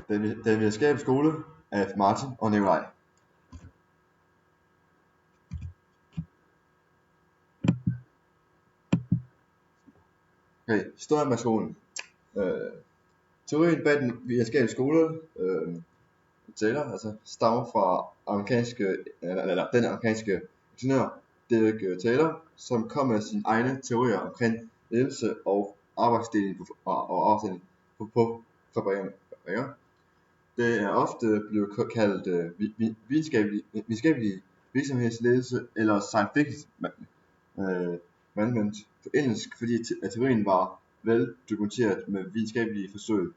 Den videnskabelige skole af Martin og Nikolaj. Okay, historien med skolen. Teorien bag den videnskabelige skole stammer fra den amerikanske ingeniør Derek Taylor, som kom med sine egne teorier omkring ledelse og arbejdsdeling og afdeling på fabrikker. Det er ofte blevet kaldt videnskabelig virksomhedsledelse eller scientific management på engelsk, fordi teorien var vel dokumenteret med videnskabelige forsøg.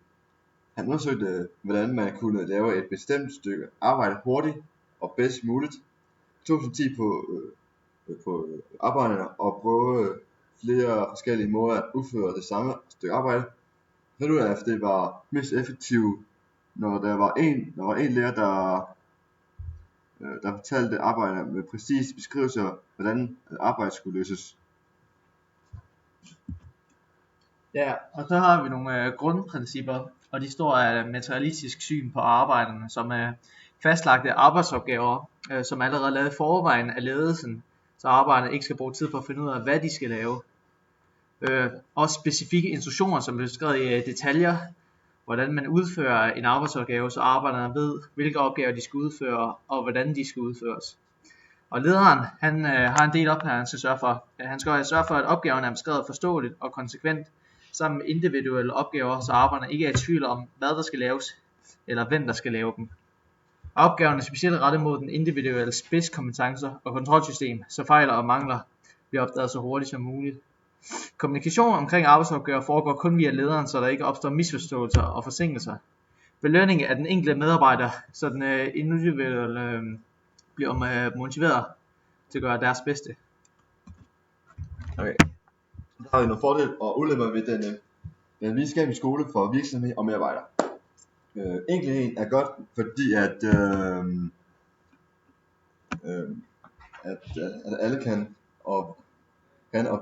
Han undersøgte, hvordan man kunne lave et bestemt stykke arbejde hurtigt og bedst muligt. Det tog sin tid på arbejderne og prøvede flere forskellige måder at udføre det samme stykke arbejde. Fandt ud af, at det var mest effektivt, når der var en lærer, der fortalte arbejderne med præcise beskrivelser, hvordan arbejdet skulle løses. Ja, og så har vi nogle grundprincipper, og de står af materialistisk syn på arbejderne, som er fastlagte arbejdsopgaver, som allerede lavet i forvejen af ledelsen, så arbejderne ikke skal bruge tid på at finde ud af, hvad de skal lave. Også specifikke instruktioner, som er beskrevet i detaljer, hvordan man udfører en arbejdsopgave, så arbejderne ved, hvilke opgaver de skal udføre, og hvordan de skal udføres. Og lederen, han har en del opgaver, han skal sørge for. Han skal sørge for, at opgaverne er beskrevet forståeligt og konsekvent, sammen med individuelle opgaver, så arbejderne ikke er i tvivl om, hvad der skal laves, eller hvem der skal lave dem. Opgaverne er specielt rettet mod den individuelle spidskompetencer og kontrolsystem, så fejl og mangler bliver opdaget så hurtigt som muligt. Kommunikation omkring arbejdsopgaver foregår kun via lederen, så der ikke opstår misforståelser og forsinkelser. Belønning af den enkelte medarbejder, så den individuelle bliver motiveret til at gøre deres bedste. Okay. Der har vi nogle fordele og ulemper ved den videnskabelige skole for virksomhed og medarbejdere. Enkelheden er godt, fordi at alle kan og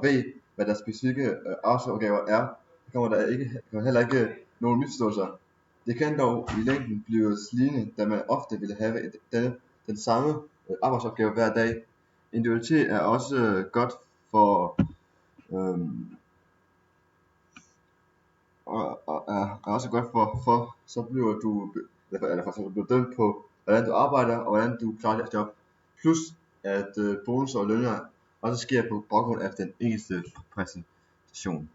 ved, hvad deres specifikke arbejdsopgaver er. Der kommer heller ikke nogen misforståelser. Det kan dog i længden blive slidende, da man ofte vil have den samme arbejdsopgave hver dag. Individualitet er også godt for så bliver du dømt på, hvordan du arbejder og hvordan du klarer dit job. Plus at bonusser og lønner også sker på baggrund af den enkelte præstation.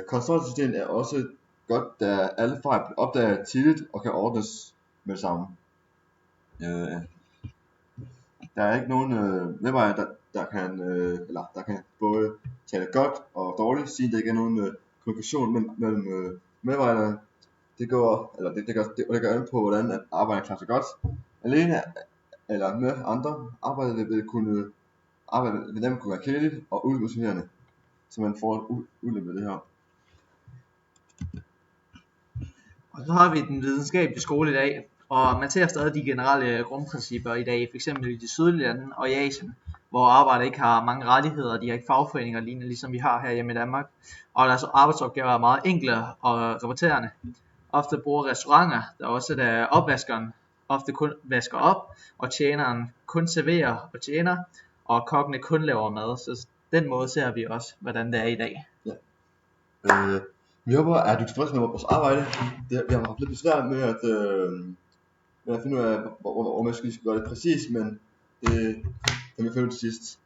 Kontrolsystemet er også godt, da alle fejl bliver opdaget tidligt og kan ordnes med det samme. Der er ikke nogen medarbejder, der kan både tale godt og dårligt, siden der ikke er nogen kommunikation mellem medarbejderne. Det gør an på, hvordan at arbejderne klarer sig godt alene eller med andre. Arbejdet vil kunne være kedeligt og umotiverende, så man får ulempe ved det her. Og så har vi den videnskabelige skole i dag, og man ser stadig de generelle grundprincipper i dag, f.eks. i de sydlige lande og i Asien, hvor arbejdere ikke har mange rettigheder, de har ikke fagforeninger lignende, ligesom vi har her hjemme i Danmark, og deres arbejdsopgaver er meget enkle og repeterende. Ofte bruger restauranter, der også er opvaskeren, ofte kun vasker op, og tjeneren kun serverer og tjener, og kokkene kun laver mad, så den måde ser vi også, hvordan det er i dag. Ja. Vi håber, at du er tilfreds med vores arbejde. Vi har haft lidt besvær med at finde ud af, hvor man skal gøre det præcis, men det kan vi finde ud til sidst.